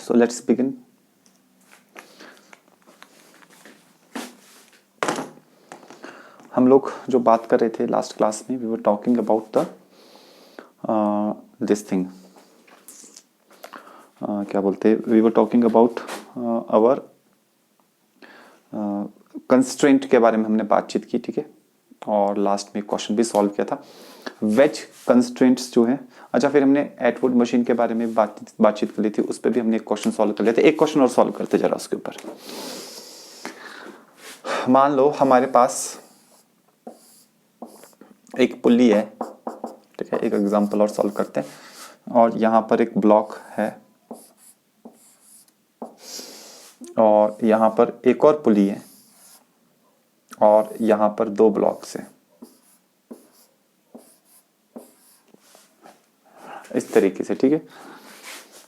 So let's begin. हम लोग जो बात कर रहे थे लास्ट क्लास में, we were talking about the this thing, क्या बोलते हैं, we were talking about our constraint के बारे में हमने बातचीत की, ठीक है। और लास्ट में क्वेश्चन भी सॉल्व किया था, वेज कंस्ट्रेंट्स जो है। अच्छा, फिर हमने एटवुड मशीन के बारे में बातचीत कर ली थी, उस पर भी हमने एक क्वेश्चन सॉल्व कर लिया था। एक क्वेश्चन और सॉल्व करते जरा उसके ऊपर। मान लो हमारे पास एक पुल्ली है, ठीक है, एक एग्जांपल और सॉल्व करते हैं। और यहाँ पर एक ब्लॉक है और यहाँ पर एक और पुल्ली है और यहाँ पर दो ब्लॉक्स हैं, इस तरीके से, ठीक है।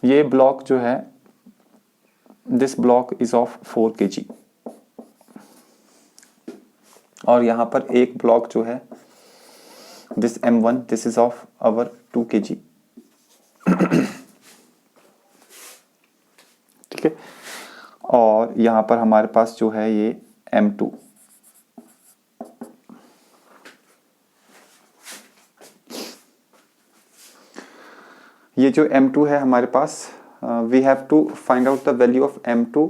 ये ब्लॉक जो है, this block is of 4 kg और यहाँ पर एक ब्लॉक जो है, this M1, this is of our 2 kg, ठीक है। और यहाँ पर हमारे पास जो है ये M2, ये जो M2 है हमारे पास, we have to find out the value of M2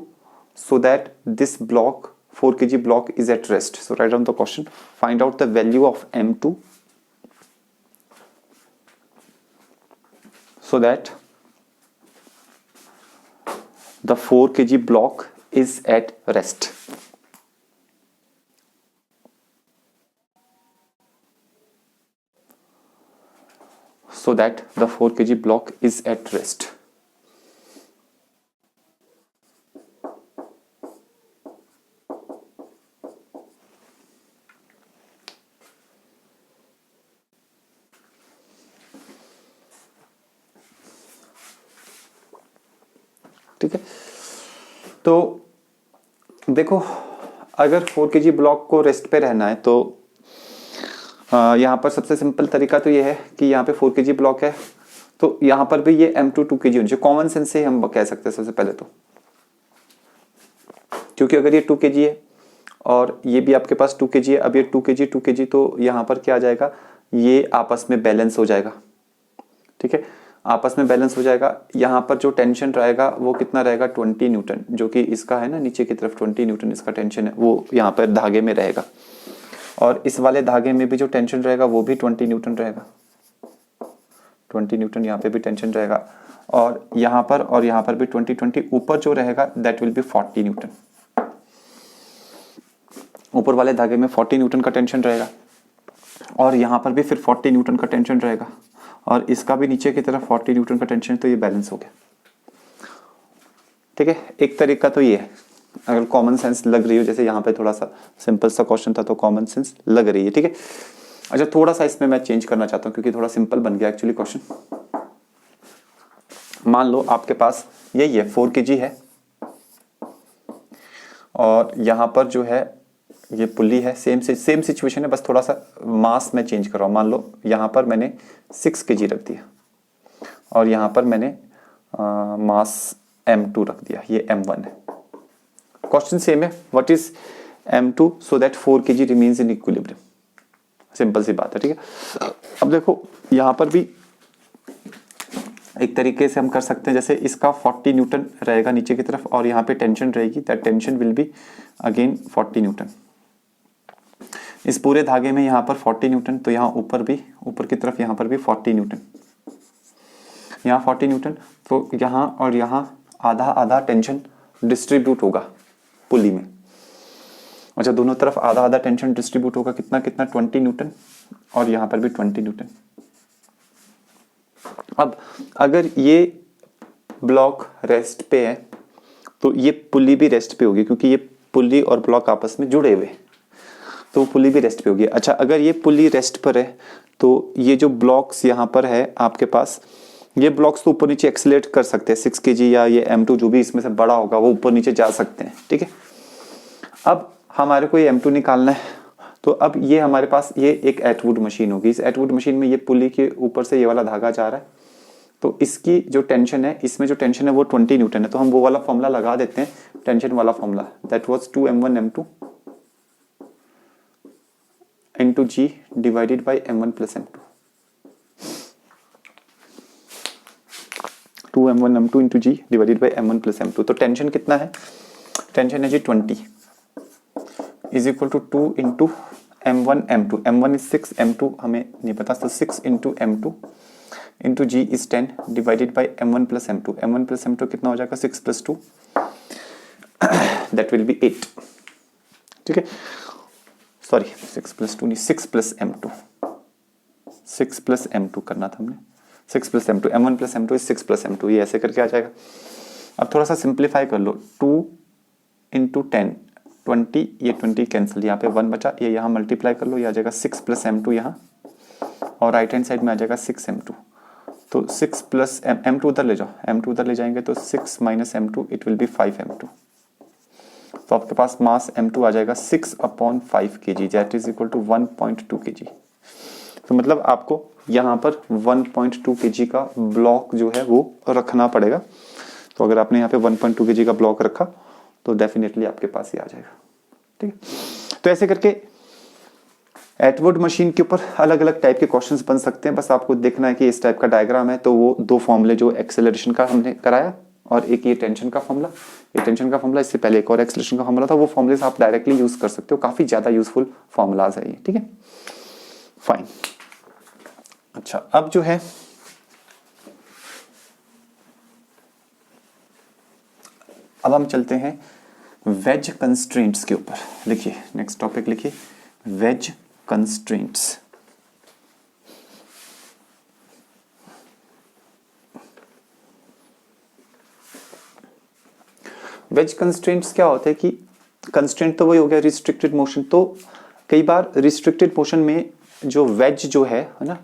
so that this block 4 kg block is at rest. So write down the question. Find out the value of M2 so that the 4 kg block is at rest. So that the 4 kg block is at rest. ठीक है, तो देखो, अगर 4 kg block को rest पे रहना है तो यहाँ पर सबसे सिंपल तरीका तो ये है कि यहाँ पे 4 kg ब्लॉक है तो यहाँ पर भी ये M2 2 kg होनी चाहिए। कॉमन सेंस से हम कह सकते हैं सबसे पहले तो, क्योंकि अगर ये 2 kg है और ये भी आपके पास 2 kg है, अब ये 2 kg तो यहाँ पर क्या आ जाएगा, ये आपस में बैलेंस हो जाएगा, ठीक है, आपस में बैलेंस हो जाएगा। यहाँ पर जो टेंशन रहेगा वो कितना रहेगा, 20 न्यूटन, जो कि इसका है ना, नीचे की तरफ 20 न्यूटन इसका टेंशन है, वो यहाँ पर धागे में रहेगा। और इस वाले धागे में भी जो टेंशन रहेगा वो भी 20 न्यूटन रहेगा, 20 न्यूटन यहाँ पे भी टेंशन रहेगा। और यहाँ पर भी 20 ऊपर जो रहेगा दैट विल बी 40 न्यूटन। ऊपर वाले धागे में 40 न्यूटन का टेंशन रहेगा और यहाँ पर भी फिर 40 न्यूटन का टेंशन रहेगा और इसका भी नीचे की तरफ 40 न्यूटन का टेंशन है, तो ये बैलेंस हो गया, ठीक है। एक तरीका तो ये है, अगर कॉमन सेंस लग रही हो, जैसे यहाँ पे थोड़ा सा सिंपल सा क्वेश्चन था तो कॉमन सेंस लग रही है, ठीक है। अच्छा, थोड़ा सा इसमें मैं चेंज करना चाहता हूँ क्योंकि थोड़ा सिंपल बन गया एक्चुअली क्वेश्चन। मान लो आपके पास यही है, 4 kg है और यहाँ पर जो है ये पुल्ली है, सेम सिचुएशन है, बस थोड़ा सा मास में चेंज कर रहा हूँ। मान लो यहाँ पर मैंने 6 kg रख दिया और यहाँ पर मैंने मास M2 रख दिया, ये M1 है। क्वेश्चन सेम है, what is M2 so that 4 kg remains in equilibrium. Simple सी बात है, ठीक है। अब देखो यहाँ पर भी एक तरीके से हम कर सकते हैं, जैसे इसका 40 न्यूटन रहेगा नीचे की तरफ और यहाँ पे टेंशन रहेगी, that tension will be again 40 Newton. इस पूरे धागे में यहाँ पर 40 न्यूटन, तो यहाँ ऊपर की तरफ यहाँ पर भी 40 न्यूटन, यहाँ 40 न्यूटन, तो यहाँ और यहाँ आधा आधा टेंशन डिस्ट्रीब्यूट होगा पुली में। अच्छा, दोनों तरफ आधा आधा टेंशन डिस्ट्रीब्यूट होगा, कितना 20 न्यूटन और यहाँ पर भी 20 न्यूटन। अब अगर ये ब्लॉक रेस्ट पे है तो ये पुली भी रेस्ट पे होगी, क्योंकि ये पुली और ब्लॉक आपस में जुड़े हुए, तो पुली भी रेस्ट पे होगी। अच्छा, अगर ये पुली रेस्ट पर है तो ये जो ब्लॉक्स यहाँ पर है आपके पास, ये ब्लॉक्स तो ऊपर नीचे एक्सेलेरेट कर सकते हैं, 6 kg या ये M2 जो भी इसमें से बड़ा होगा वो ऊपर नीचे जा सकते हैं, ठीक है। अब हमारे को ये M2 निकालना है, तो अब ये हमारे पास ये एक एटवुड मशीन होगी। इस एटवुड मशीन में ये पुली के ऊपर से ये वाला धागा जा रहा है, तो इसकी जो टेंशन है, इसमें जो टेंशन है वो 20 न्यूटन है, तो हम वो वाला फॉर्मूला लगा देते हैं, टेंशन वाला formula, that was 2m1m2 into g divided by m1 plus m2, 2m1m2 into g divided by m1 plus m2। तो टेंशन कितना है, टेंशन है जी 20 is equal to 2 into m1 m2, m1 is 6, m2 हमें नहीं पता, तो 6 into m2 into g is 10 divided by m1 plus m2, m1 plus m2 कितना हो जाएगा, 6 प्लस 2 दैट विल बी 8, ठीक है, सॉरी 6 प्लस 2 नहीं, 6 प्लस m2, 6 प्लस m2 करना था हमने, 6 plus m2, m1 plus m2 is 6 plus m2, ये ऐसे करके आ जाएगा। अब थोड़ा सा सिंप्लीफाई कर लो, 2 इंटू 10 20, ये 20 कैंसिल, यहाँ पे 1 बचा, ये यहाँ मल्टीप्लाई कर लो, ये आ जाएगा 6 प्लस m2 यहाँ, और राइट हैंड साइड में आ जाएगा 6 m2, तो 6 प्लस m2 उधर ले जाओ, m2 उधर ले जाएंगे तो 6 minus m2 it will be 5 m2, तो आपके पास मास m2 आ जाएगा 6/5 kg, that is equal to 1.2 kg। तो मतलब आपको यहाँ पर 1.2 kg का ब्लॉक जो है वो रखना पड़ेगा, तो अगर आपने यहाँ पे 1.2 kg का ब्लॉक रखा तो डेफिनेटली आपके पास ये आ जाएगा, ठीक है। तो ऐसे करके एटवुड मशीन के ऊपर अलग अलग टाइप के क्वेश्चंस बन सकते हैं, बस आपको देखना है कि इस टाइप का डायग्राम है, तो वो दो फॉर्मूले जो एक्सेलरेशन का हमने कराया और एक ये टेंशन का फॉर्मूला, ये टेंशन का फॉर्मूला, इससे पहले एक और एक्सेलरेशन का फॉर्मूला था, वो फॉर्मूलेस आप डायरेक्टली यूज कर सकते हो, काफी ज्यादा यूजफुल फॉर्मूलाज है ये, ठीक है, फाइन। अच्छा, अब जो है अब हम चलते हैं वेज कंस्ट्रेंट्स के ऊपर। लिखिए नेक्स्ट टॉपिक, लिखिए वेज कंस्ट्रेंट्स। वेज कंस्ट्रेंट्स क्या होता है कि कंस्ट्रेंट तो वही हो गया रिस्ट्रिक्टेड मोशन, तो कई बार रिस्ट्रिक्टेड मोशन में जो वेज जो है ना,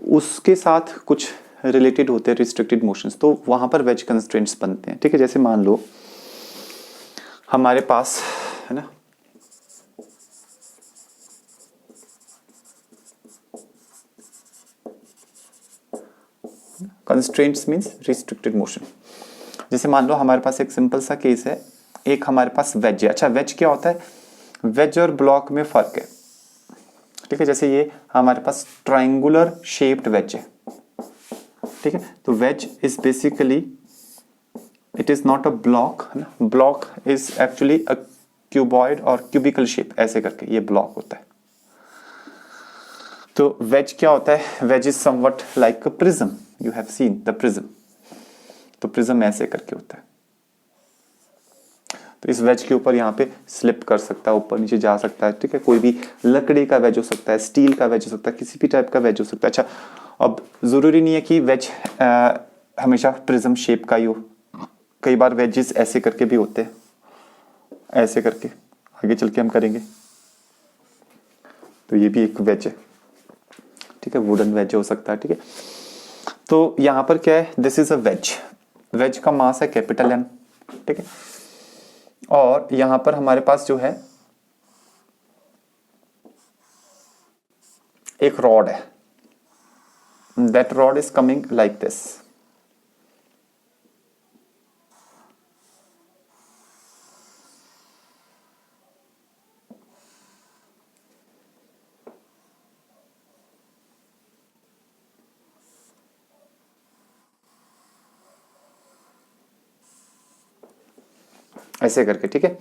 उसके साथ कुछ रिलेटेड होते हैं रिस्ट्रिक्टेड मोशंस, तो वहां पर वेज कंस्ट्रेंट्स बनते हैं, ठीक है। जैसे मान लो हमारे पास है ना कंस्ट्रेंट्स मींस रिस्ट्रिक्टेड मोशन। जैसे मान लो हमारे पास एक सिंपल सा केस है, एक हमारे पास वेज है। अच्छा, वेज क्या होता है, वेज और ब्लॉक में फर्क है, ठीक है। जैसे ये हमारे पास ट्रायंगुलर शेप्ड वेज है, ठीक है। तो wedge is basically it is not a block, है ना, block is actually a cuboid और क्यूबिकल शेप, ऐसे करके ये ब्लॉक होता है। तो वेज क्या होता है, wedge is something like a prism, you have seen the prism, तो प्रिज्म ऐसे करके होता है। तो इस वेज के ऊपर यहाँ पे स्लिप कर सकता है, ऊपर नीचे जा सकता है, ठीक है। कोई भी लकड़ी का वेज हो सकता है, स्टील का वेज हो सकता है, किसी भी टाइप का वेज हो सकता है। अच्छा, अब जरूरी नहीं है कि वेज हमेशा प्रिज्म शेप का ही हो, कई बार वेजेस ऐसे करके भी होते हैं, ऐसे करके आगे चल के हम करेंगे। तो ये भी एक वेज है, ठीक है, वुडन वेज हो सकता है, ठीक है। तो यहां पर क्या है, this is a wedge, wedge का मास है कैपिटल M, ठीक है। और यहां पर हमारे पास जो है एक रॉड है, that rod is coming like this, ऐसे करके, ठीक है।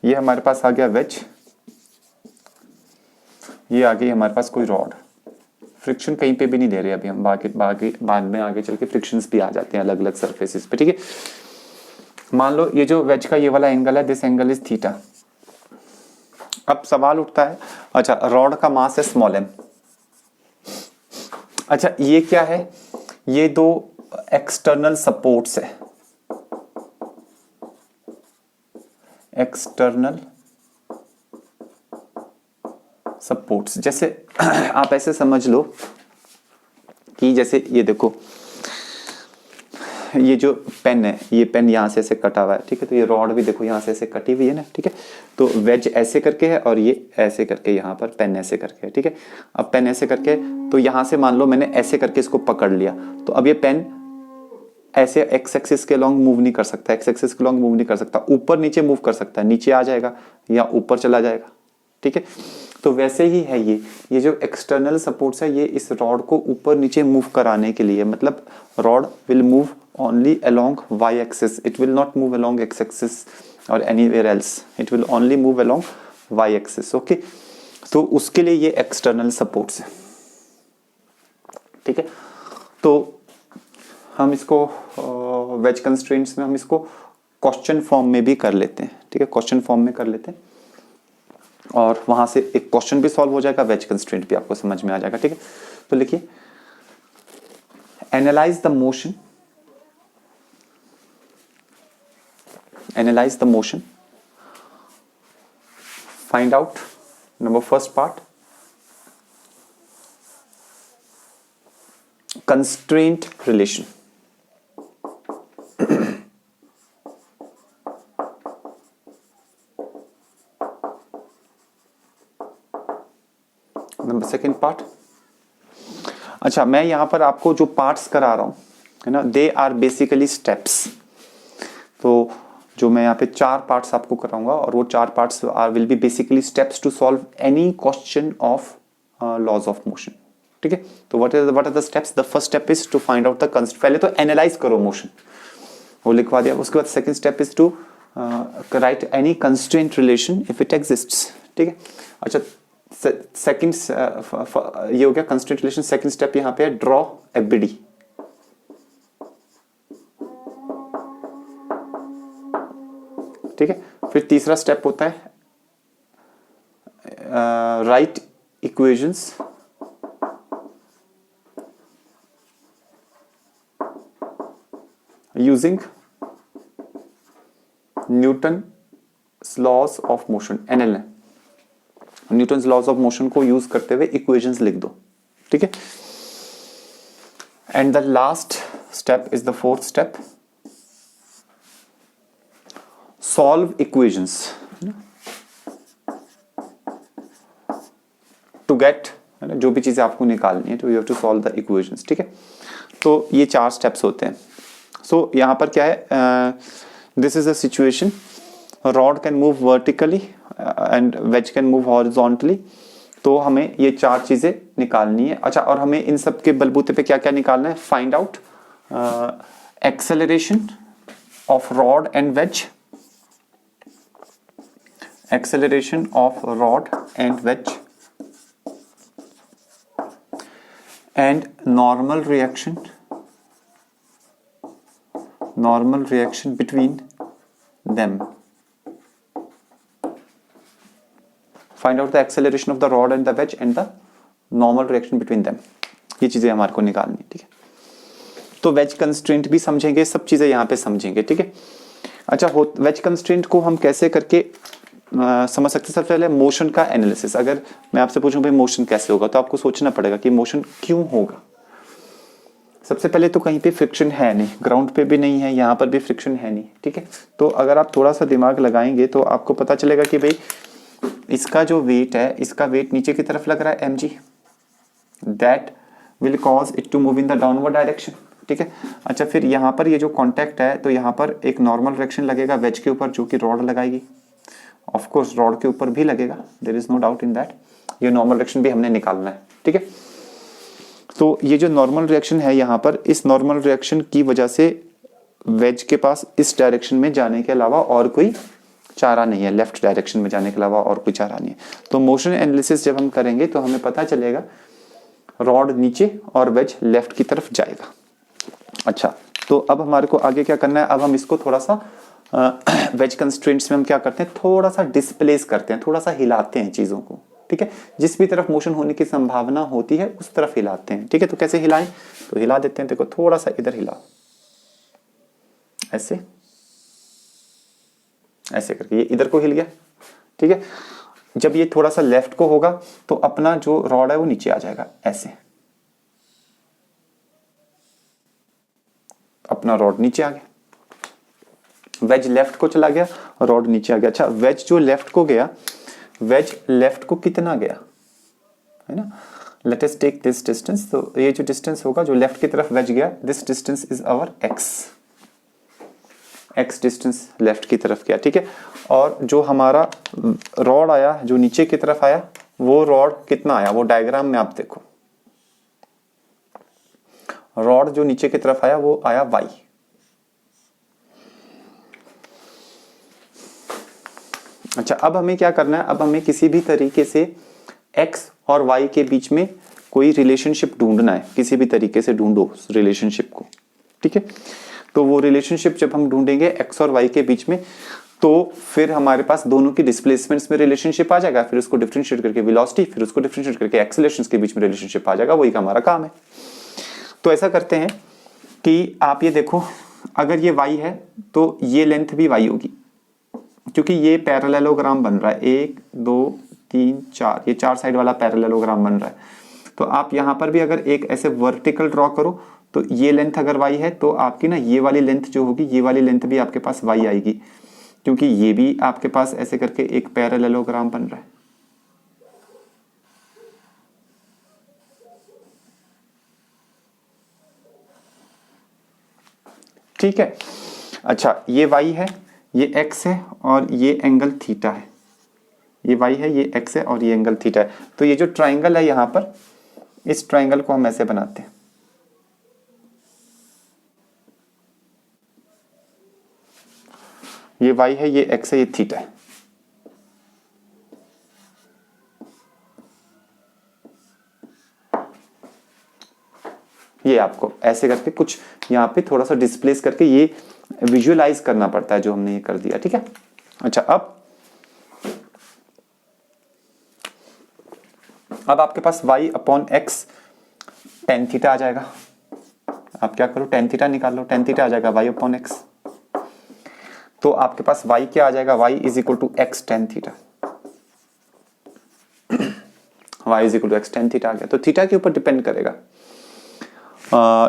ये हमारे पास आ गया वेज, ये आ गई हमारे पास कोई रॉड। फ्रिक्शन कहीं पे भी नहीं दे रहे अभी हम, बाद में आगे चल के फ्रिक्शंस भी आ जाते हैं अलग अलग सरफेसेस पे, ठीक है। मान लो ये जो वेज का ये वाला एंगल है, दिस एंगल इज थीटा। अब सवाल उठता है, अच्छा रॉड का मास है स्मॉल m, अच्छा ये क्या है, ये दो एक्सटर्नल सपोर्ट्स है, एक्सटर्नल सपोर्ट्स। जैसे आप ऐसे समझ लो कि जैसे ये देखो, ये जो पेन है, ये पेन यहाँ से ऐसे कटा हुआ है, ठीक है। तो ये रॉड भी देखो यहाँ से ऐसे कटी हुई है ना, ठीक है। तो वेज ऐसे करके है और ये ऐसे करके, यहाँ पर पेन ऐसे करके है, ठीक है। अब पेन ऐसे करके, तो यहाँ से मान लो मैंने ऐसे करके इसको पकड़ लिया, तो अब ये पेन ऐसे एक्स एक्सिस के लॉन्ग मूव नहीं कर सकता, एक्स एक्सिस के लॉन्ग मूव नहीं कर सकता, ऊपर नीचे मूव कर सकता है, नीचे आ जाएगा या ऊपर चला जाएगा, ठीक है। तो वैसे ही है ये जो एक्सटर्नल सपोर्ट्स है ये इस रॉड को ऊपर नीचे मूव कराने के लिए, मतलब rod will move only along Y axis, it will not move along X axis और anywhere else, it will only move along Y axis, okay. तो उसके लिए ये एक्सटर्नल सपोर्ट्स है, ठीक है। तो हम इसको वेज कंस्ट्रेंट्स में हम इसको क्वेश्चन फॉर्म में भी कर लेते हैं, ठीक है, क्वेश्चन फॉर्म में कर लेते हैं और वहां से एक क्वेश्चन भी सॉल्व हो जाएगा, वेज कंस्ट्रेंट भी आपको समझ में आ जाएगा, ठीक है। तो लिखिए, analyse the motion, analyse the motion, find out, number first part, constraint relation, number second part. अच्छा, मैं यहां पर आपको जो पार्ट्स करा रहा हूं है ना, दे आर बेसिकली स्टेप्स। तो जो मैं यहाँ पे 4 पार्ट्स आपको कराऊंगा और वो 4 parts are will be basically steps to solve any question of laws of motion, ठीक है। तो what are the steps? The first step is to find out the constraint, पहले तो एनालाइज करो मोशन, वो लिखवा दिया। उसके बाद second step is to write any constraint relation if it exists, ठीक है। अच्छा, सेकंड ये हो गया कंस्ट्रेंट रिलेशन। सेकंड स्टेप यहाँ पे है ड्रॉ एबीडी, ठीक है। फिर तीसरा स्टेप होता है write equations using Newton's laws of motion, NLM, Newton's laws of motion को यूज करते हुए इक्वेशंस लिख दो, ठीक है। And the last step is the fourth step, solve equations to get, है ना, जो भी चीजें आपको निकालनी है तो you have to solve the equations, ठीक है। तो ये 4 स्टेप्स होते हैं। सो यहां पर क्या है, this is a situation, rod can move vertically and veg can move horizontally. तो हमें ये 4 चीजें निकालनी है। अच्छा, और हमें इन सब के बलबूते पे क्या क्या निकालना है? Find out acceleration of rod and wedge, acceleration of rod and wedge, and normal reaction between them. Find out the acceleration of the rod and the wedge and the normal reaction between them. ये चीजें हमारे को निकालनी है, ठीक है। तो veg constraint भी समझेंगे, सब चीजें यहाँ पे समझेंगे, ठीक है। अच्छा, वेज कंस्ट्रेंट को हम कैसे करके समझ सकते हैं? सबसे पहले मोशन का एनालिसिस। अगर मैं आपसे पूछूं भाई मोशन कैसे होगा, तो आपको सोचना पड़ेगा कि मोशन क्यों होगा। सबसे पहले तो कहीं पे फ्रिक्शन है नहीं, ग्राउंड पे भी नहीं है, यहाँ पर भी फ्रिक्शन है नहीं, ठीक है। तो अगर आप थोड़ा सा दिमाग लगाएंगे तो आपको पता चलेगा कि भाई इसका जो वेट है, इसका वेट नीचे की तरफ लग रहा है mg, that will cause it to move in the downward direction, ठीक है। अच्छा, फिर यहाँ पर ये जो कॉन्टैक्ट है तो यहाँ पर एक नॉर्मल रिएक्शन लगेगा वेज के ऊपर, जो कि रॉड लगाएगी। ऑफ कोर्स रॉड के ऊपर भी लगेगा, there is no doubt in that. ये नॉर्मल रिएक्शन भी हमने निकालना है, ठीक है। तो ये जो नॉर्मल रिएक्शन है यहाँ पर, इस नॉर्मल रिएक्शन की वजह से वेज के पास इस डायरेक्शन में जाने के अलावा और कोई चारा नहीं है, लेफ्ट डायरेक्शन में जाने के अलावा और कोई चारा नहीं है। तो मोशन एनालिसिस जब हम करेंगे तो हमें पता चलेगा रॉड नीचे और वेज लेफ्ट की तरफ जाएगा। अच्छा, तो अब हमारे को आगे क्या करना है? अब हम इसको थोड़ा सा वेज कंस्ट्रेंट्स में हम क्या करते हैं, थोड़ा सा डिस्प्लेस करते हैं, थोड़ा सा हिलाते हैं चीजों को, ठीक है। जिस भी तरफ मोशन होने की संभावना होती है उस तरफ हिलाते हैं, ठीक है। तो कैसे हिलाएं? तो हिला देते हैं, देखो थोड़ा सा इधर हिला, ऐसे ऐसे करके ये इधर को हिल गया, ठीक है। जब ये थोड़ा सा लेफ्ट को होगा तो अपना जो रॉड है वो नीचे आ जाएगा, ऐसे अपना रॉड नीचे आ गया। वेज लेफ्ट को चला गया, रॉड नीचे आ गया। अच्छा, वेज जो लेफ्ट को गया, वेज लेफ्ट को कितना गया, है ना, let us take this distance. तो ये जो डिस्टेंस होगा जो लेफ्ट की तरफ वेज गया, this distance is our x distance left की तरफ गया, ठीक है। और जो हमारा रॉड आया जो नीचे की तरफ आया, वो रॉड कितना आया, वो डायग्राम में आप देखो, रॉड जो नीचे की तरफ आया वो आया y। अच्छा, अब हमें क्या करना है, अब हमें किसी भी तरीके से x और y के बीच में कोई रिलेशनशिप ढूंढना है, किसी भी तरीके से ढूंढो उस रिलेशनशिप को, ठीक है। तो वो रिलेशनशिप जब हम ढूंढेंगे x और y के बीच में, तो फिर हमारे पास दोनों की डिस्प्लेसमेंट्स में रिलेशनशिप आ जाएगा, फिर उसको डिफरेंशिएट करके वेलोसिटी, फिर उसको डिफरेंशिएट करके एक्सेलरेशंस के बीच में रिलेशनशिप आ जाएगा, वही का हमारा काम है। तो ऐसा करते हैं कि आप ये देखो, अगर ये y है तो ये लेंथ भी y होगी, क्योंकि ये पैरेललोग्राम बन रहा है, 1 2 3 4, ये 4 साइड वाला पैरेललोग्राम बन रहा है। तो आप यहाँ पर भी अगर एक ऐसे वर्टिकल ड्रॉ करो, तो ये लेंथ अगर y है तो आपकी ना ये वाली लेंथ जो होगी, ये वाली लेंथ भी आपके पास y आएगी, क्योंकि ये भी आपके पास ऐसे करके एक पैरेललोग्राम बन रहा है। ठीक है। अच्छा, ये y है, ये x है और ये एंगल थीटा है। ये y है, ये x है और ये एंगल थीटा है। तो ये जो ट्राइंगल है यहाँ पर, इस ट्राइंगल को हम ऐसे बनाते हैं। ये y है, ये x है, ये थीटा है। ये आपको ऐसे करके कुछ यहाँ पे थोड़ा सा डिस्प्लेस करके ये विजुअलाइज करना पड़ता है, जो हमने ये कर दिया, ठीक है। अच्छा, अब आपके पास y upon x tan theta आ जाएगा। आप क्या करो, टेन थीटा निकाल लो, टेन थीटा आ जाएगा y अपॉन x। तो आपके पास y क्या आ जाएगा, y is equal to X tan theta. y is equal to X tan theta आ गया। तो थीटा के ऊपर डिपेंड करेगा।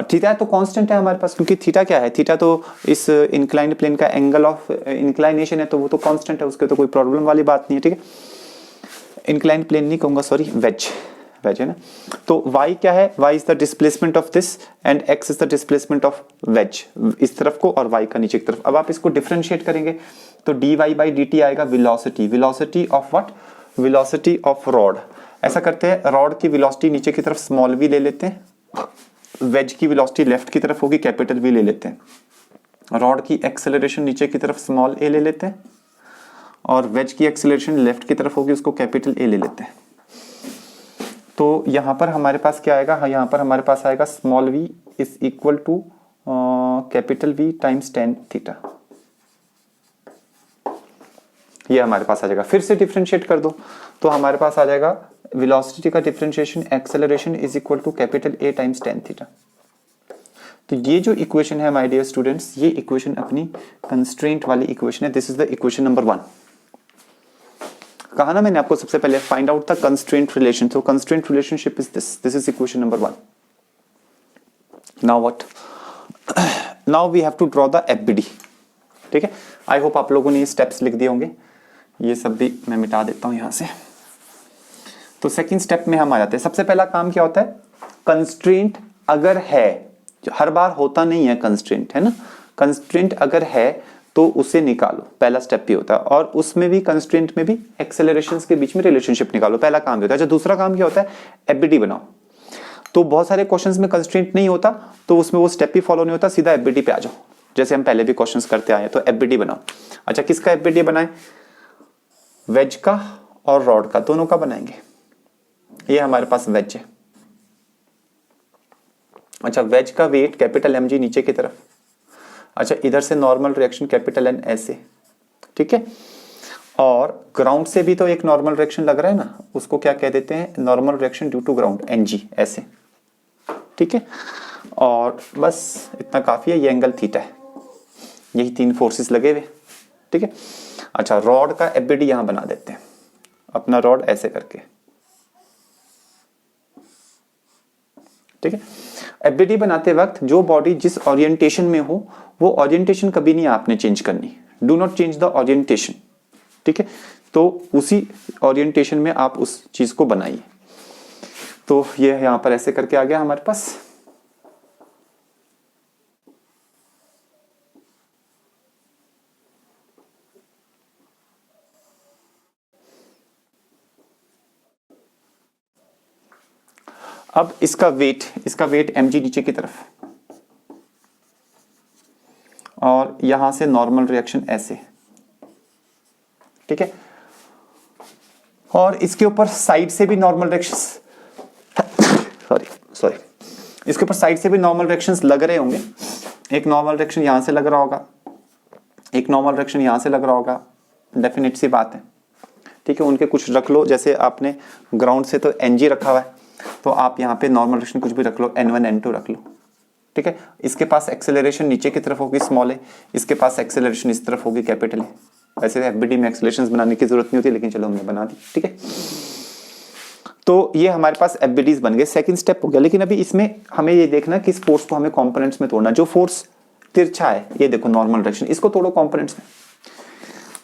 थीटा तो कांस्टेंट है हमारे पास, क्योंकि थीटा क्या है, थीटा तो इस इंक्लाइंड प्लेन का एंगल ऑफ इंक्लाइनेशन है, तो वो तो कांस्टेंट है, उसके तो कोई प्रॉब्लम वाली बात नहीं है, ठीक है। इंक्लाइंड प्लेन नहीं कहूंगा, सॉरी, वेज है ना। तो y क्या है, y is the displacement of this and x is the displacement of ways, इस तरफ को और y का नीचे की तरफ। अब आप इसको डिफरेंशिएट करेंगे तो dy बाई dt आएगा velocity, velocity of what, velocity of rod. ऐसा करते हैं, रॉड की वेलोसिटी नीचे की तरफ स्मॉल v ले लेते हैं, वेज की वेलोसिटी लेफ्ट की तरफ होगी, कैपिटल V ले लेते हैं। रॉड की एक्सेलरेशन नीचे की तरफ स्मॉल a ले लेते हैं, और वेज की एक्सेलरेशन लेफ्ट की तरफ होगी, उसको कैपिटल A ले लेते हैं। तो यहाँ पर हमारे पास क्या आएगा, यहाँ पर हमारे पास आएगा small v is equal to capital V times tan theta. ये हमारे पास आ जाएगा। फिर से डिफरेंशिएट कर दो तो हमारे पास आ जाएगा वेलोसिटी का differentiation acceleration is equal to capital A times tan theta. तो ये जो इक्वेशन है माय डियर स्टूडेंट्स, ये इक्वेशन अपनी कंस्ट्रेंट वाली इक्वेशन है। This is the equation number 1। कहा ना मैंने आपको सबसे पहले, find out the constraint relation. तो constraint relationship is this is equation number 1। Now what, now we have to draw the FBD, ठीक है। आई होप आप लोगों ने ये स्टेप्स लिख दिए होंगे, ये सब भी मैं मिटा देता हूं यहां से। तो सेकंड स्टेप में हम आ जाते हैं। सबसे पहला काम क्या होता है, कंस्ट्रेंट अगर है, हर बार होता नहीं है कंस्ट्रेंट, है ना, कंस्ट्रेंट अगर है तो उसे निकालो, पहला स्टेप भी होता है। और उसमें भी, कंस्ट्रेंट में भी एक्सेलरेशंस के बीच में रिलेशनशिप निकालो, पहला काम भी होता है। अच्छा, दूसरा काम क्या होता है, एफबीडी बनाओ। तो बहुत सारे क्वेश्चंस में कंस्ट्रेंट नहीं होता, तो उसमें वो स्टेप भी फॉलो नहीं होता, सीधा एफबीडी पे आ जाओ, जैसे हम पहले भी क्वेश्चंस करते आए हैं। तो एफबीडी बनाओ। अच्छा, किसका एफबीडी बनाए, वेज का और रॉड का, दोनों का बनाएंगे। ये हमारे पास वेज है। अच्छा, वेज का वेट कैपिटल mg नीचे की तरफ। अच्छा, इधर से नॉर्मल रिएक्शन कैपिटल N ऐसे, ठीक है। और ग्राउंड से भी तो एक नॉर्मल रिएक्शन लग रहा है ना, उसको क्या कह देते हैं, normal reaction due to ground, Ng ऐसे, ठीक है। और बस इतना काफी है, ये एंगल थीटा है, यही तीन फोर्सेस लगे हुए, ठीक है। अच्छा, रॉड का एफबीडी यहां बना देते हैं, अपना रॉड ऐसे करके, ठीक है। एफबीडी बनाते वक्त जो बॉडी जिस ओरिएंटेशन में हो, वो ओरिएंटेशन कभी नहीं आपने चेंज करनी, do not change the orientation, ठीक है। तो उसी ओरिएंटेशन में आप उस चीज को बनाइए। तो ये यहाँ पर ऐसे करके आ गया हमारे पास। अब इसका वेट mg नीचे की तरफ, और यहां से नॉर्मल रिएक्शन ऐसे, ठीक है। और इसके ऊपर साइड से भी नॉर्मल रिएक्शंस सॉरी इसके ऊपर साइड से भी नॉर्मल रिएक्शंस लग रहे होंगे। एक नॉर्मल रिएक्शन यहां से लग रहा होगा, एक नॉर्मल रिएक्शन यहां से लग रहा होगा, डेफिनेट सी बात है, ठीक है। उनके कुछ रख लो, जैसे आपने ग्राउंड से तो Ng रखा हुआ है, तो आप यहाँ पे नॉर्मल रिएक्शन कुछ भी रख लो, N1 N2 रख लो, ठीक है। इसके पास एक्सेलरेशन नीचे की तरफ होगी स्मॉल है, इसके पास एक्सेलरेशन इस तरफ होगी कैपिटल है। वैसे एफबीडी में एक्सेलरेशंस बनाने की जरूरत नहीं होती, लेकिन चलो हमने बना दी, ठीक है। तो ये हमारे पास एफबीडीज बन गए, सेकंड स्टेप हो गया। लेकिन अभी इसमें हमें ये देखना कि इस फोर्स को हमें कंपोनेंट्स में तोड़ना। जो फोर्स तिरछा है, ये देखो नॉर्मल डायरेक्शन, इसको तोड़ो कंपोनेंट्स में।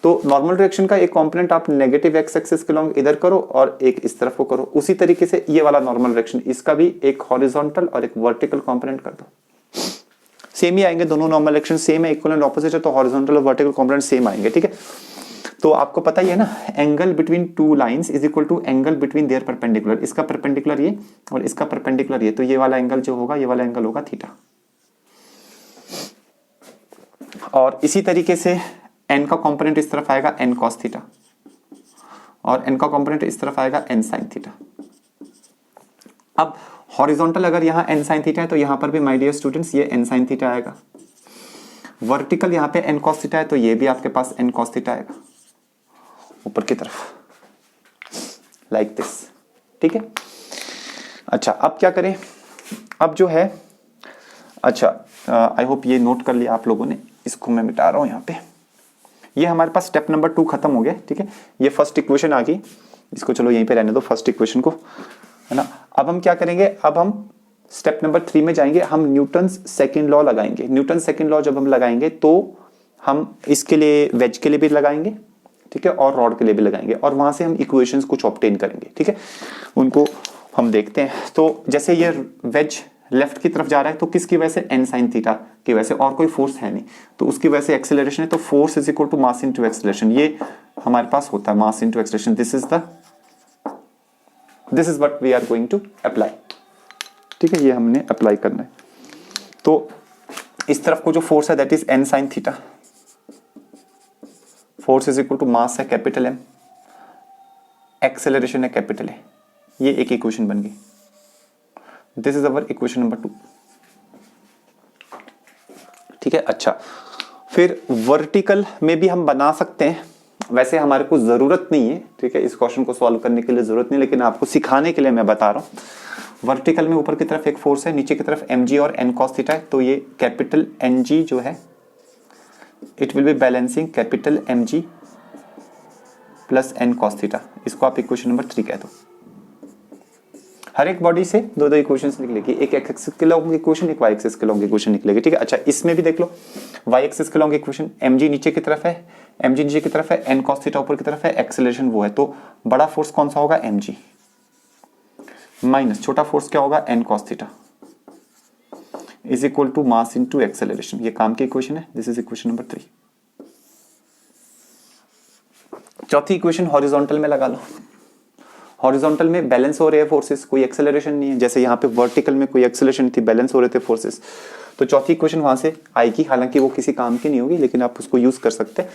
तो नॉर्मल डायरेक्शन का एक कंपोनेंट आप नेगेटिव एक्स एक्सिस के लॉन्ग इधर करो और एक इस तरफ को करो। उसी तरीके से ये वाला नॉर्मल डायरेक्शन, इसका भी एक हॉरिजॉन्टल और एक वर्टिकल कंपोनेंट कर दो। सेम ही आएंगे, दोनों नॉर्मल डायरेक्शन सेम है, इक्वल एंड ऑपोजिट है, तो हॉरिजॉन्टल और वर्टिकल कंपोनेंट सेम आएंगे, ठीक है। तो आपको पता ही है ना, angle between two lines is equal to angle between their perpendicular. इसका परपेंडिकुलर ये और इसका परपेंडिकुलर ये, तो ये वाला एंगल जो होगा, ये वाला एंगल होगा थीटा। और इसी तरीके से n का कंपोनेंट इस तरफ आएगा n cos थीटा, और n का कंपोनेंट इस तरफ आएगा n sin थीटा। अब हॉरिजॉन्टल अगर यहाँ n sin थीटा है, तो यहाँ पर भी माय डियर स्टूडेंट्स ये n sin थीटा आएगा। वर्टिकल यहाँ पे n cos थीटा है, तो ये भी आपके पास n cos थीटा आएगा ऊपर की तरफ, लाइक दिस, ठीक है। अच्छा, अब क्या करें, अब जो है, अच्छा आई होप ये नोट कर लिया आप लोगों ने, इसको मैं मिटा रहा हूँ यहाँ पे। ये हमारे पास स्टेप नंबर 2 खत्म हो गया, ठीक है। ये फर्स्ट इक्वेशन आ गई, इसको चलो यहीं पे रहने दो फर्स्ट इक्वेशन को, है ना। अब हम क्या करेंगे, अब हम स्टेप नंबर 3 में जाएंगे। हम न्यूटन्स सेकंड लॉ लगाएंगे। न्यूटन सेकंड लॉ जब हम लगाएंगे तो हम इसके लिए वेज के लिए भी लगाएंगे, ठीक है, और रॉड के लिए भी लगाएंगे, और वहां से हम इक्वेशंस कुछ ऑब्टेन करेंगे, ठीक है। उनको हम देखते हैं। तो जैसे ये वेज लेफ्ट की तरफ जा रहा है, तो किसकी वजह से, n sin थीटा की वजह से, और कोई फोर्स है नहीं, तो उसकी वजह से एक्सेलरेशन है। तो force is equal to mass into acceleration, ये हमारे पास होता है mass into acceleration. This is what we are going to apply, ठीक है, ये हमने अप्लाई करना है। तो इस तरफ को जो फोर्स है that is n sin theta, force is equal to mass है कैपिटल M, एक्सेलरेशन है कैपिटल A। ये एक इक्वेशन बन गई। This is our equation number 2, ठीक है। अच्छा, फिर वर्टिकल में भी हम बना सकते हैं, वैसे हमारे को जरूरत नहीं है, ठीक है, इस क्वेश्चन को सॉल्व करने के लिए जरूरत नहीं, लेकिन आपको सिखाने के लिए मैं बता रहा हूं। वर्टिकल में ऊपर की तरफ एक फोर्स है, नीचे की तरफ mg और n cos थीटा है, तो ये कैपिटल Ng जो है it will be balancing capital mg plus n cos theta. इसको आप इक्वेशन नंबर 3 कह दो। हर एक बॉडी से दो दो इक्वेशंस निकलेगी, एक एक्स एक्सिस के लॉन्ग इक्वेशन, एक वाई एक्सिस के लॉन्ग इक्वेशन निकलेगी, ठीक है। अच्छा, इसमें भी देख लो, वाई एक्सिस के लॉन्ग इक्वेशन, mg नीचे की तरफ है, mg नीचे की तरफ है, n cos थीटा ऊपर की तरफ है, एक्सेलरेशन वो है, तो बड़ा फोर्स कौन सा होगा, mg, माइनस छोटा फोर्स क्या होगा, n cos theta, is equal to mass into acceleration. ये काम की इक्वेशन है, दिस इज इक्वेशन नंबर 3। चौथी इक्वेशन हॉरिजॉन्टल में लगा लो। हॉरिजॉन्टल में बैलेंस हो रहे हैं फोर्सेस, कोई एक्सेलरेशन नहीं है, जैसे यहाँ पे वर्टिकल में कोई एक्सेलरेशन थी, बैलेंस हो रहे थे फोर्सेस, तो चौथी इक्वेशन वहां से आएगी। हालांकि वो किसी काम की नहीं होगी, लेकिन आप उसको यूज कर सकते हैं।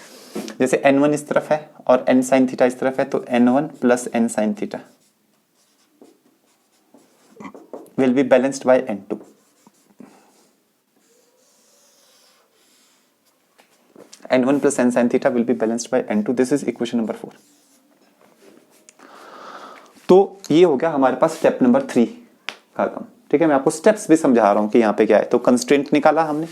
जैसे n1 इस तरफ है और n sin थीटा इस तरफ है, तो n1 plus n sin theta will be balanced bye n2। n1 plus n sin theta will be balanced by n2. This is equation number 4. तो ये हो गया हमारे पास स्टेप नंबर 3 का काम, ठीक है। मैं आपको स्टेप्स भी समझा रहा हूं कि यहाँ पे क्या है। तो कंस्ट्रेंट निकाला हमने,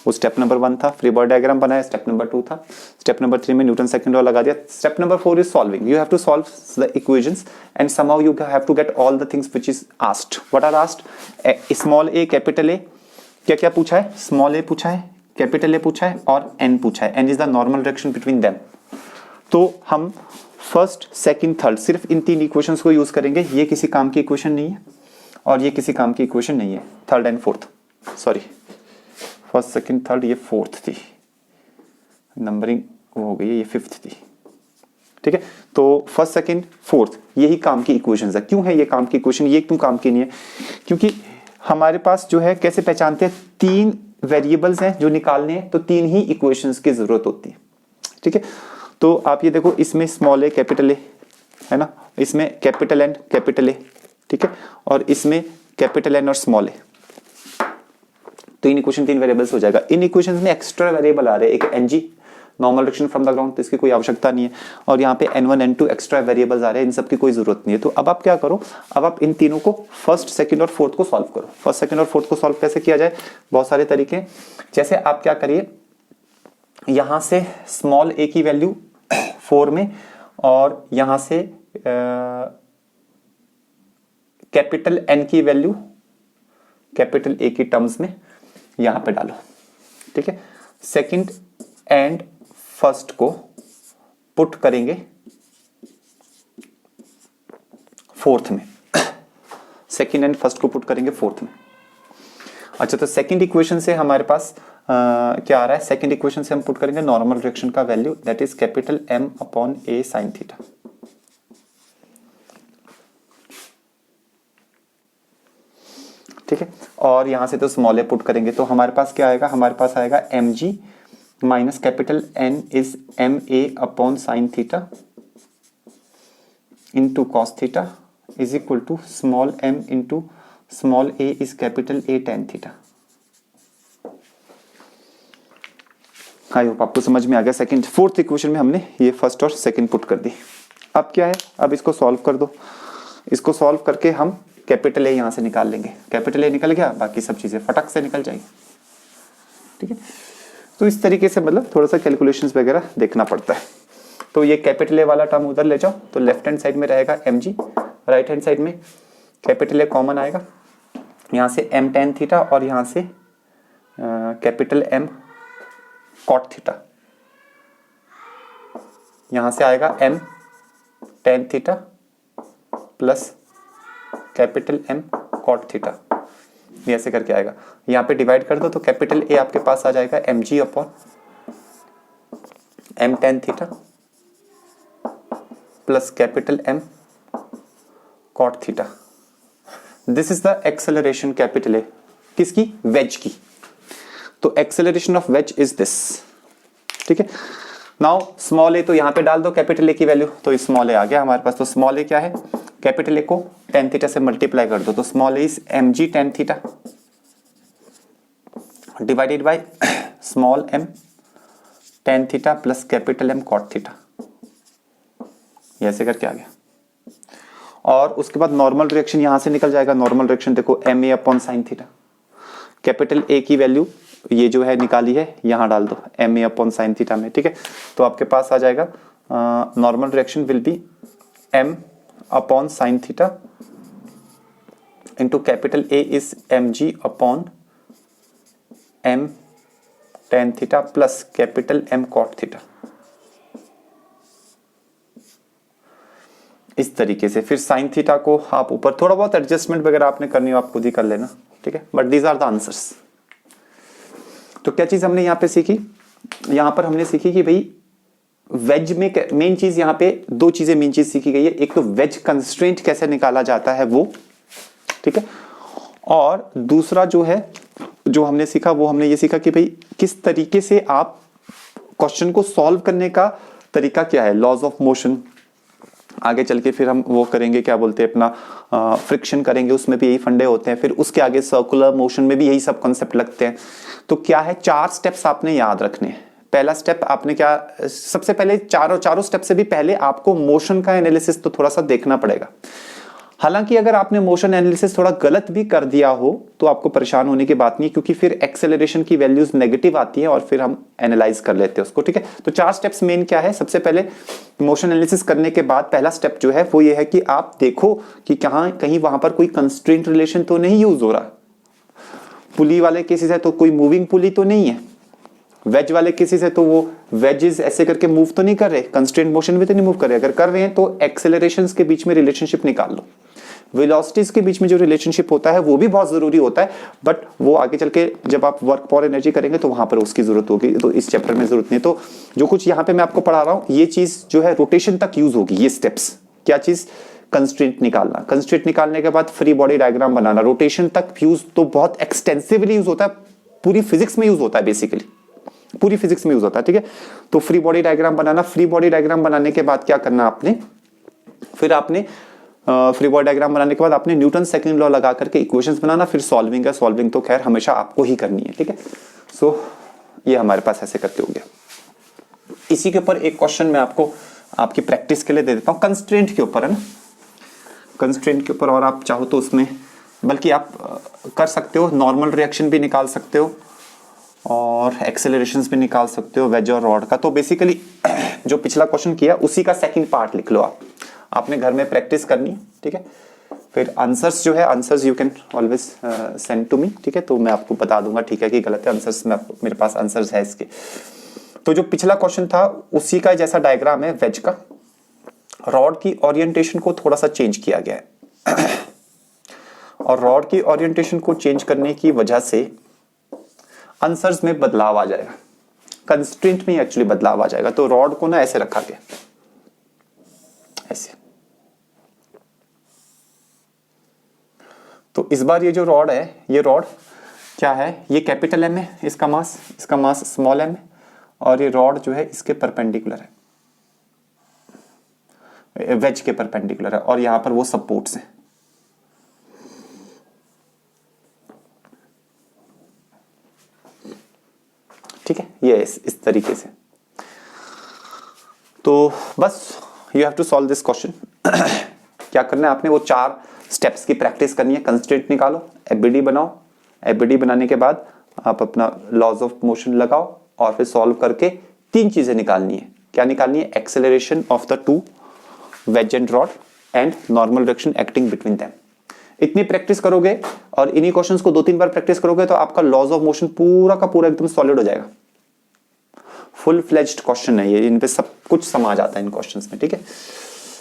वो स्टेप नंबर 1 था, फ्री बॉडी डायग्राम बनाया, स्टेप नंबर 2 था, स्टेप नंबर 3 में न्यूटन सेकंड लॉ लगा दिया। Step number 4 is solving. You have to solve the equations and somehow you have to get all the things which is asked. What are asked, small a capital A, क्या क्या पूछा है, small a पूछा है, capital A पूछा है और n पूछा है। n is the normal direction between them. तो हम फर्स्ट सेकंड थर्ड, सिर्फ इन 3 इक्वेशंस को यूज करेंगे। ये किसी काम की इक्वेशन नहीं है और ये किसी काम की इक्वेशन नहीं है। Third and fourth, sorry first second third, ये फोर्थ थी, नंबरिंग हो गई है, ये फिफ्थ थी। ठीक है, तो फर्स्ट सेकंड फोर्थ यही काम की इक्वेशंस है। क्यों है ये काम की इक्वेशन, ये क्यों काम की नहीं है? क्योंकि हमारे पास जो है कैसे पहचानते हैं, 3 वेरिएबल्स हैं जो निकालने हैं, तो 3 ही इक्वेशंस की जरूरत होती है। ठीक है, तो आप ये देखो, इसमें स्मॉल ए कैपिटल ए है ना, इसमें कैपिटल एन कैपिटल ए, ठीक है, और इसमें कैपिटल एन और स्मॉल ए। तो इन इक्वेशन 3 वेरिएबल्स हो जाएगा। इन इक्वेशंस में एक्स्ट्रा वेरिएबल आ रहे हैं, एक N g normal direction from the ground, तो इसकी कोई आवश्यकता नहीं है, और यहाँ पे n1 n2 एक्स्ट्रा वेरिएबल्स आ रहे हैं, इन सब की कोई जरूरत नहीं है। तो अब आप क्या करो, अब आप इन तीनों को फर्स्ट सेकंड और फोर्थ को सॉल्व करो। फर्स्ट सेकंड और फोर्थ को सॉल्व कैसे किया जाए, बहुत सारे तरीके हैं। जैसे आप क्या करिए, यहां से स्मॉल ए की वैल्यू 4 में और यहां से कैपिटल एन की वैल्यू कैपिटल ए की टर्म्स में यहां पे डालो। ठीक है, सेकंड एंड फर्स्ट को पुट करेंगे फोर्थ में, सेकंड एंड फर्स्ट को पुट करेंगे फोर्थ में। अच्छा, तो सेकंड इक्वेशन से हमारे पास क्या आ रहा है, सेकंड इक्वेशन से हम पुट करेंगे नॉर्मल डायरेक्शन का value, that is capital M upon A sine theta. ठीक है, और यहां से तो स्मॉल ए पुट करेंगे, तो हमारे पास क्या आएगा, हमारे पास आएगा mg minus capital N is MA upon sine theta into cos theta is equal to small m into small a is capital A tan theta. I hope आपको समझ में आ गया। सेकंड फोर्थ इक्वेशन में हमने ये फर्स्ट और second put कर दी। अब क्या है, अब इसको सॉल्व कर दो। इसको सॉल्व करके हम कैपिटल ए यहां से निकाल लेंगे। कैपिटल ए निकल गया, बाकी सब चीजें फटक से निकल जाएगी। ठीक है, तो इस तरीके से मतलब थोड़ा सा कैलकुलेशंस वगैरह देखना पड़ता है। तो ये कैपिटल ए वाला टर्म उधर ले जाओ, तो लेफ्ट हैंड साइड में रहेगा mg, राइट हैंड साइड में कैपिटल ए कॉमन आएगा, यहाँ से m टेन थीटा और यहाँ से कैपिटल M कॉट थीटा, यहाँ से आएगा m tan theta plus capital M cot theta, ये ऐसे करके आएगा। यहाँ पे डिवाइड कर दो तो कैपिटल A आपके पास आ जाएगा mg upon m tan theta plus capital M cot theta. This is the acceleration capital A, किसकी, वेज की। तो acceleration of wedge is this. ठीक है, नाउ स्मॉल ए तो यहां पे डाल दो कैपिटल ए की वैल्यू, तो स्मॉल ए आ गया हमारे पास। तो स्मॉल ए क्या है, कैपिटल ए को टेन थीटा से मल्टीप्लाई कर दो, तो small a is mg tan theta divided by small m tan theta plus capital M cot theta, ये ऐसे करके आ गया। और उसके बाद नॉर्मल डायरेक्शन यहां से निकल जाएगा। नॉर्मल डायरेक्शन देखो MA upon sine theta, capital A की वैल्यू ये जो है निकाली है, यहां डाल दो MA अपॉन साइन थीटा में। ठीक है, तो आपके पास आ जाएगा normal direction will be M upon sine theta into capital A is mg upon M tan theta plus capital M cot theta. इस तरीके से फिर साइन थीटा को आप ऊपर थोड़ा बहुत एडजस्टमेंट वगैरह आपने करनी हो, आप खुद ही कर लेना। ठीक है, but these are the answers. तो क्या चीज हमने यहाँ पे सीखी, यहाँ पर हमने सीखी कि भाई वेज में मेन चीज, यहाँ पे 2 चीजें मेन चीज सीखी गई है। एक तो वेज कंस्ट्रेंट कैसे निकाला जाता है वो, ठीक है, और दूसरा जो है जो हमने सीखा वो हमने ये सीखा कि भाई किस तरीके से आप क्वेश्चन को सॉल्व करने का तरीका क्या है, लॉज ऑफ मोशन। आगे चल के फिर हम वो करेंगे, क्या बोलते हैं अपना फ्रिक्शन करेंगे, उसमें भी यही फंडे होते हैं। फिर उसके आगे सर्कुलर मोशन में भी यही सब कॉन्सेप्ट लगते हैं। तो क्या है, 4 स्टेप्स आपने याद रखने हैं। पहला स्टेप आपने क्या, सबसे पहले चारों स्टेप से भी पहले आपको मोशन का एनालिसिस तो थोड़ा सा देखना पड़ेगा। हालांकि अगर आपने मोशन एनालिसिस थोड़ा गलत भी कर दिया हो तो आपको परेशान होने की बात नहीं, क्योंकि फिर एक्सेलरेशन की वैल्यूज नेगेटिव आती है और फिर हम एनालाइज कर लेते हैं उसको। ठीक है, तो 4 स्टेप्स मेन क्या है, सबसे पहले मोशन एनालिसिस करने के बाद पहला स्टेप जो है वो ये है कि आप देखो कि कहीं वहां पर कोई कंस्ट्रेंट रिलेशन तो नहीं यूज हो रहा। पुली वाले केसेस है तो कोई मूविंग पुली तो नहीं है, वेज वाले किसी से तो वो वेजेस ऐसे करके मूव तो नहीं कर रहे, कंस्ट्रेंट मोशन में तो नहीं मूव कर रहे। अगर कर रहे हैं तो एक्सेलरेशंस के बीच में रिलेशनशिप निकाल लो। वेलोसिटीज के बीच में जो रिलेशनशिप होता है वो भी बहुत जरूरी होता है, बट वो आगे चल के जब आप वर्क फॉर एनर्जी करेंगे तो वहां पर उसकी जरूरत होगी, तो इस चैप्टर में जरूरत नहीं। तो जो कुछ यहाँ पे मैं आपको पढ़ा रहा हूँ ये चीज जो है रोटेशन तक यूज होगी। ये स्टेप्स क्या चीज, कंस्ट्रेंट निकालना, कंस्ट्रेंट निकालने के बाद फ्री बॉडी डायग्राम बनाना, रोटेशन तक यूज तो बहुत एक्सटेंसिवली यूज होता है, पूरी फिजिक्स में यूज होता है, बेसिकली पूरी फिजिक्स में यूज होता है, ठीक है। तो फ्री बॉडी डायग्राम बनाना, फ्री बॉडी डायग्राम बनाने के बाद क्या करना आपने, फिर आपने फ्री बॉडी डायग्राम बनाने के बाद आपने न्यूटन सेकंड लॉ लगा करके इक्वेशंस बनाना, फिर सॉल्विंग है, सॉल्विंग तो खैर हमेशा आपको ही करनी है, ठीक है। सो ये हमारे पास ऐसे करके हो गया। इसी के ऊपर एक क्वेश्चन मैं आपको आपकी प्रैक्टिस के लिए दे देता हूं, कंस्ट्रेंट के ऊपर है ना, कंस्ट्रेंट के ऊपर। और आप चाहो तो उसमें बल्कि आप कर सकते हो, नॉर्मल रिएक्शन भी निकाल सकते हो और एक्सेलरेशंस भी निकाल सकते हो वेज और रॉड का। तो बेसिकली जो पिछला क्वेश्चन किया उसी का सेकंड पार्ट लिख लो आप, आपने घर में प्रैक्टिस करनी, ठीक है। फिर आंसर्स जो है, answers you can always send to me, ठीक है। तो मैं आपको बता दूंगा ठीक है कि गलत है, आंसर्स में मेरे पास आंसर्स है इसके। तो जो पिछला क्वेश्चन था उसी का जैसा डायग्राम है वेज का, रॉड की ओरिएंटेशन को थोड़ा सा चेंज किया गया है और रॉड की ओरिएंटेशन को चेंज करने की वजह से आंसर्स में बदलाव आ जाएगा, कंस्ट्रेंट में एक्चुअली बदलाव आ जाएगा। तो रॉड को ना ऐसे रखा गया, ऐसे। तो इस बार ये जो रॉड है, ये रॉड क्या है, ये कैपिटल एम है, इसका मास स्मॉल एम है, और ये रॉड जो है इसके परपेंडिकुलर है, वेज के परपेंडिकुलर है, और यहां पर वो सपोर्ट्स हैं। ठीक है, ये इस तरीके से। तो बस you have to solve this question. क्या करना है आपने, वो 4 स्टेप्स की प्रैक्टिस करनी है। कंस्ट्रेंट निकालो, एबीडी बनाओ, एबीडी बनाने के बाद आप अपना लॉज ऑफ मोशन लगाओ और फिर सॉल्व करके 3 चीजें निकालनी है। क्या निकालनी है, acceleration of the 2 wedge and rod and normal direction acting between them. इतनी प्रैक्टिस करोगे और इन्हीं क्वेश्चंस को 2-3 बार प्रैक्टिस करोगे तो आपका लॉज ऑफ मोशन पूरा का पूरा एकदम सॉलिड हो जाएगा। फुल फ्लेज्ड क्वेश्चन है ये, इन पे सब कुछ समा जाता है इन क्वेश्चंस में, ठीक है।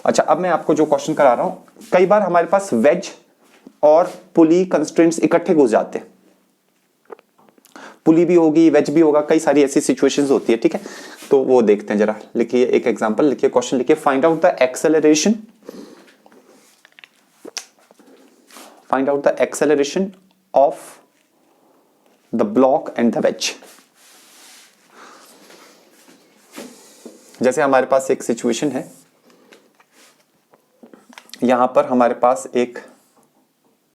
अच्छा, अब मैं आपको जो क्वेश्चन करा रहा हूं, कई बार हमारे पास वेज और पुली कंस्ट्रेंट्स इकट्ठे घुस जाते हैं, पुली भी होगी वेज भी होगा, कई सारी ऐसी सिचुएशंस होती है, ठीक है। तो वो देखते हैं जरा, लिखिए एक एग्जांपल, लिखिए क्वेश्चन, लिखिए find out the acceleration, find out the acceleration of the block and the ways. जैसे हमारे पास एक सिचुएशन है, यहां पर हमारे पास एक